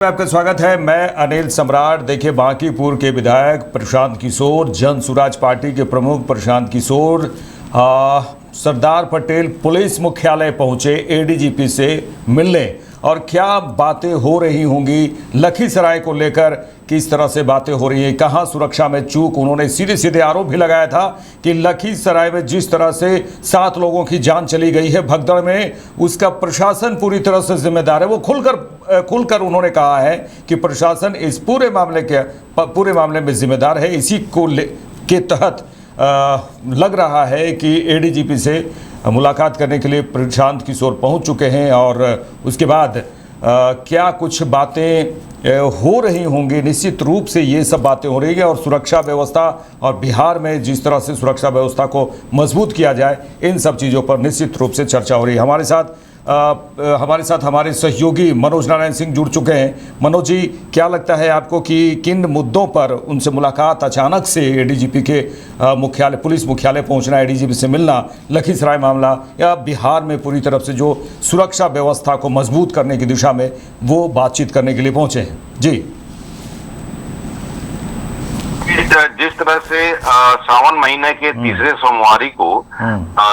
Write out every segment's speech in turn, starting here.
आपका स्वागत है। मैं अनिल सम्राट। देखिए, बांकीपुर के विधायक प्रशांत किशोर, जन सुराज पार्टी के प्रमुख प्रशांत किशोर सरदार पटेल पुलिस मुख्यालय पहुंचे एडीजीपी से मिलने, और क्या बातें हो रही होंगी लखीसराय को लेकर, किस तरह से बातें हो रही हैं, कहां सुरक्षा में चूक। उन्होंने सीधे सीधे आरोप भी लगाया था कि लखीसराय में जिस तरह से 7 लोगों की जान चली गई है भगदड़ में, उसका प्रशासन पूरी तरह से जिम्मेदार है। वो खुलकर उन्होंने कहा है कि प्रशासन इस पूरे मामले में जिम्मेदार है। इसी को के तहत लग रहा है कि एडीजीपी से मुलाकात करने के लिए प्रशांत किशोर पहुंच चुके हैं, और उसके बाद क्या कुछ बातें हो रही होंगी। निश्चित रूप से ये सब बातें हो रही है, और सुरक्षा व्यवस्था और बिहार में जिस तरह से सुरक्षा व्यवस्था को मजबूत किया जाए, इन सब चीज़ों पर निश्चित रूप से चर्चा हो रही है। हमारे साथ हमारे सहयोगी मनोज नारायण सिंह जुड़ चुके हैं। मनोज जी, क्या लगता है आपको कि किन मुद्दों पर उनसे मुलाकात, अचानक से एडीजीपी के मुख्यालय, पुलिस मुख्यालय पहुंचना, एडीजीपी से मिलना, लखीसराय मामला, या बिहार में पूरी तरफ से जो सुरक्षा व्यवस्था को मजबूत करने की दिशा में वो बातचीत करने के लिए पहुंचे हैं? जी, जिस तरह से सावन महीने के तीसरे सोमवारी को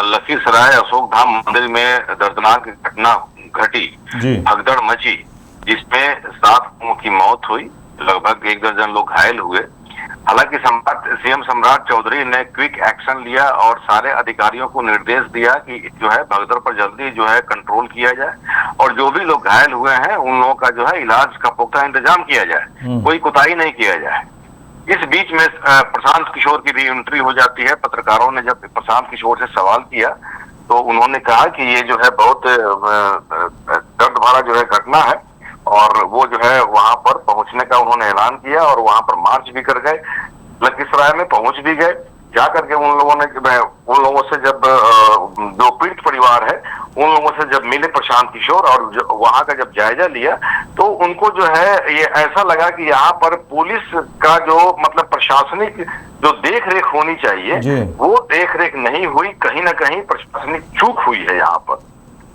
लखीसराय अशोक धाम मंदिर में दर्दनाक घटना घटी, भगदड़ मची, जिसमें 7 लोगों की मौत हुई, लगभग 1 दर्जन लोग घायल हुए। हालांकि सीएम सम्राट चौधरी ने क्विक एक्शन लिया और सारे अधिकारियों को निर्देश दिया कि जो है भगदड़ पर जल्दी जो है कंट्रोल किया जाए, और जो भी लोग घायल हुए हैं उन लोगों का जो है इलाज का पुख्ता इंतजाम किया जाए, कोई कोताही नहीं किया जाए। इस बीच में प्रशांत किशोर की भी एंट्री हो जाती है। पत्रकारों ने जब प्रशांत किशोर से सवाल किया तो उन्होंने कहा कि ये जो है बहुत दर्द भरा जो है घटना है, और वो जो है वहां पर पहुंचने का उन्होंने ऐलान किया, और वहां पर मार्च भी कर गए, लखीसराय में पहुंच भी गए। जाकर के उन लोगों से जब जो पीड़ित परिवार है उन लोगों से जब मिले प्रशांत किशोर, और वहां का जब जायजा लिया, तो उनको जो है ये ऐसा लगा कि यहाँ पर पुलिस का जो मतलब प्रशासनिक जो देख रेख होनी चाहिए वो देख रेख नहीं हुई, कहीं ना कहीं प्रशासनिक चूक हुई है यहाँ पर।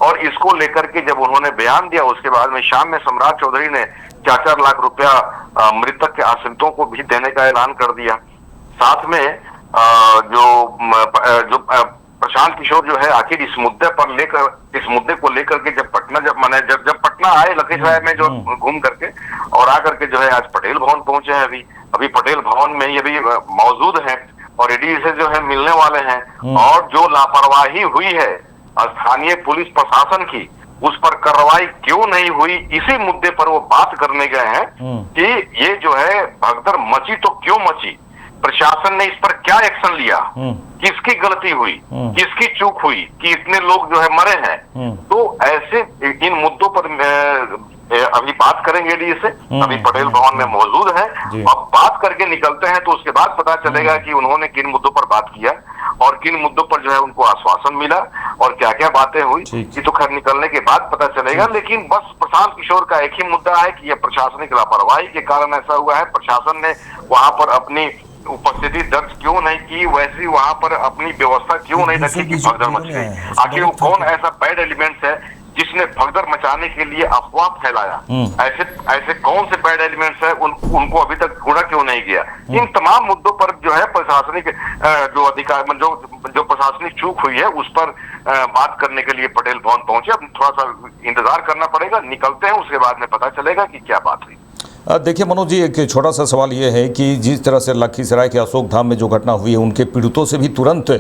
और इसको लेकर के जब उन्होंने बयान दिया, उसके बाद में शाम में सम्राट चौधरी ने 4-4 लाख रुपया मृतक के आश्रितों को भी देने का ऐलान कर दिया। साथ में जो प्रशांत किशोर जो है आखिर इस मुद्दे को लेकर के जब पटना आए, लखीसराय में जो घूम करके और आकर के जो है आज पटेल भवन पहुंचे हैं। अभी पटेल भवन में ये भी मौजूद हैं और ईडी से जो है मिलने वाले हैं। और जो लापरवाही हुई है स्थानीय पुलिस प्रशासन की, उस पर कार्रवाई क्यों नहीं हुई, इसी मुद्दे पर वो बात करने गए हैं कि ये जो है भगदड़ मची तो क्यों मची, प्रशासन ने इस पर क्या एक्शन लिया, किसकी गलती हुई, किसकी चूक हुई कि इतने लोग जो है मरे हैं। तो ऐसे इन मुद्दों पर अभी बात करेंगे डी से। अभी पटेल भवन में मौजूद है, अब बात करके निकलते हैं तो उसके बाद पता चलेगा कि उन्होंने किन मुद्दों पर बात किया और किन मुद्दों पर जो है उनको आश्वासन मिला और क्या क्या बातें हुई। ये तो खैर निकलने के बाद पता चलेगा। लेकिन बस प्रशांत किशोर का एक ही मुद्दा है कि यह प्रशासनिक लापरवाही के कारण ऐसा हुआ है। प्रशासन ने वहां पर अपनी उपस्थिति दर्ज क्यों नहीं की, वैसी वहां पर अपनी व्यवस्था क्यों नहीं रखी कि भगदड़ मच गई। आखिर वो कौन ऐसा बैड एलिमेंट्स है जिसने भगदड़ मचाने के लिए अफवाह फैलाया, ऐसे कौन से बैड एलिमेंट्स है, उनको अभी तक ढूंढा क्यों नहीं गया। इन तमाम मुद्दों पर जो है प्रशासनिक जो अधिकार जो प्रशासनिक चूक हुई है उस पर बात करने के लिए पटेल भवन पहुंचे। अब थोड़ा सा इंतजार करना पड़ेगा, निकलते हैं, उसके बाद में पता चलेगा कि क्या बात हुई। देखिए मनोज जी, एक छोटा सा सवाल ये है कि जिस तरह से लखीसराय के अशोक धाम में जो घटना हुई है, उनके पीड़ितों से भी तुरंत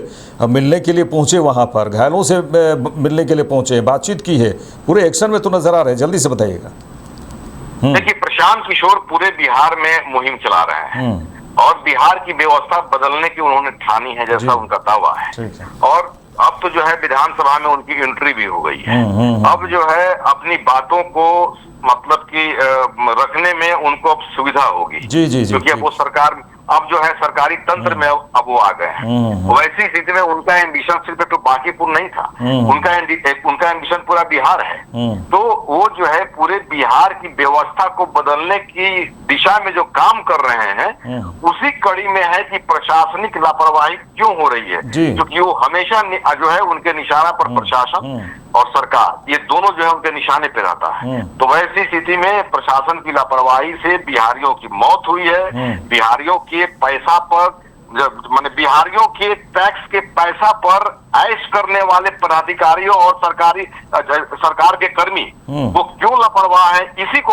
मिलने के लिए पहुंचे, वहां पर घायलों से मिलने के लिए पहुंचे, बातचीत की है, पूरे एक्शन में तो नजर आ रहे हैं, जल्दी से बताइएगा। देखिए, प्रशांत किशोर पूरे बिहार में मुहिम चला रहे हैं और बिहार की व्यवस्था बदलने की उन्होंने ठानी है, जैसा उनका दावा है। और अब तो जो है विधानसभा में उनकी एंट्री भी हो गई है। अब जो है अपनी बातों को मतलब कि रखने में उनको अब सुविधा होगी, क्योंकि अब वो सरकार अब जो है सरकारी तंत्र में अब वो आ गए हैं। वैसी स्थिति में उनका एम्बिशन सिर्फ तो बांकीपुर नहीं था, उनका एम्बिशन पूरा बिहार है। तो वो जो है पूरे बिहार की व्यवस्था को बदलने की दिशा में जो काम कर रहे हैं, उसी कड़ी में है कि प्रशासनिक लापरवाही क्यों हो रही है, क्योंकि वो हमेशा जो है उनके निशाना पर प्रशासन और सरकार, ये दोनों जो है उनके निशाने पे रहता है। तो वैसी स्थिति में प्रशासन की लापरवाही से बिहारियों की मौत हुई है। बिहारियों के पैसा पर, माने बिहारियों के टैक्स के पैसा पर ऐश करने वाले पदाधिकारियों और सरकार के कर्मी वो क्यों लापरवाह है, इसी को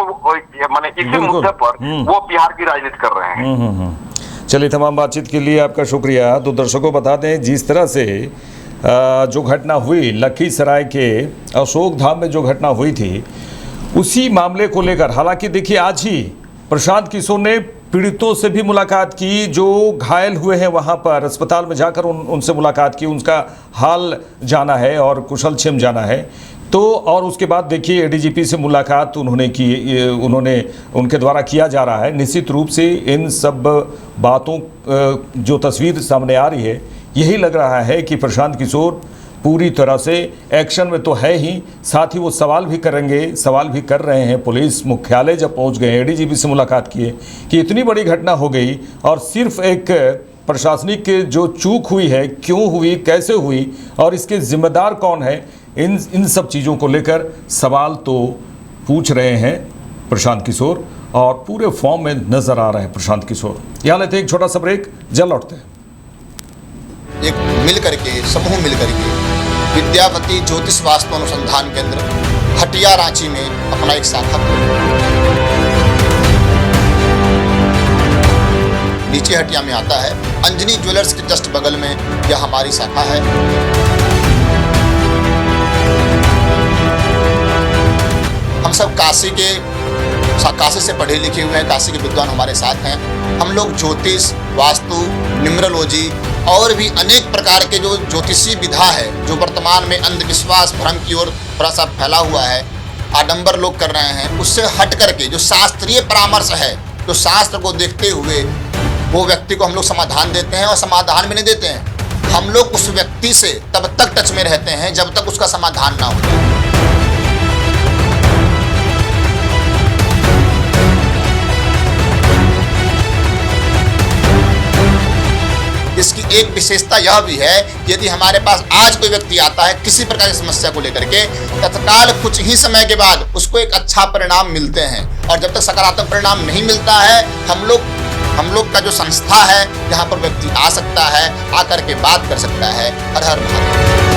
माने इसी मुद्दे पर वो बिहार की राजनीति कर रहे हैं। चलिए, तमाम बातचीत के लिए आपका शुक्रिया। तो दर्शकों को बता दें, जिस तरह से जो घटना हुई लखीसराय के अशोक धाम में जो घटना हुई थी, उसी मामले को लेकर, हालांकि देखिए आज ही प्रशांत किशोर ने पीड़ितों से भी मुलाकात की, जो घायल हुए हैं वहां पर अस्पताल में जाकर उनसे मुलाकात की, उनका हाल जाना है और कुशल क्षेम जाना है। तो और उसके बाद देखिए एडीजीपी से मुलाकात उन्होंने की, उनके द्वारा किया जा रहा है। निश्चित रूप से इन सब बातों जो तस्वीर सामने आ रही है, यही लग रहा है कि प्रशांत किशोर पूरी तरह से एक्शन में तो है ही, साथ ही वो सवाल भी करेंगे, सवाल भी कर रहे हैं। पुलिस मुख्यालय जब पहुंच गए, एडीजीपी से मुलाकात किए कि इतनी बड़ी घटना हो गई और सिर्फ एक प्रशासनिक जो चूक हुई है, क्यों हुई, कैसे हुई और इसके जिम्मेदार कौन है, इन सब चीज़ों को लेकर सवाल तो पूछ रहे हैं प्रशांत किशोर और पूरे फॉर्म में नजर आ रहे हैं प्रशांत किशोर। यहाँ लेते हैं एक छोटा सा ब्रेक, जल्द लौटते हैं। एक मिल करके, समूह मिल करके विद्यापति ज्योतिष वास्तु अनुसंधान केंद्र हटिया रांची में अपना एक शाखा नीचे हटिया में आता है। अंजनी ज्वेलर्स के जस्ट बगल में यह हमारी शाखा है। हम सब काशी से पढ़े लिखे हुए हैं, काशी के विद्वान हमारे साथ हैं। हम लोग ज्योतिष, वास्तु, न्यूमरोलॉजी और भी अनेक प्रकार के जो ज्योतिषी विधा है, जो वर्तमान में अंधविश्वास भ्रम की ओर थोड़ा सा फैला हुआ है, आडंबर लोग कर रहे हैं, उससे हट करके जो शास्त्रीय परामर्श है, जो शास्त्र को देखते हुए वो व्यक्ति को हम लोग समाधान देते हैं। और समाधान भी नहीं देते हैं, हम लोग उस व्यक्ति से तब तक टच में रहते हैं जब तक उसका समाधान ना हो जाए। इसकी एक विशेषता यह भी है कि यदि हमारे पास आज कोई व्यक्ति आता है किसी प्रकार की समस्या को लेकर के, तत्काल कुछ ही समय के बाद उसको एक अच्छा परिणाम मिलते हैं। और जब तक सकारात्मक परिणाम नहीं मिलता है, हम लोग का जो संस्था है, जहाँ पर व्यक्ति आ सकता है, आकर के बात कर सकता है। हर हर महादेव।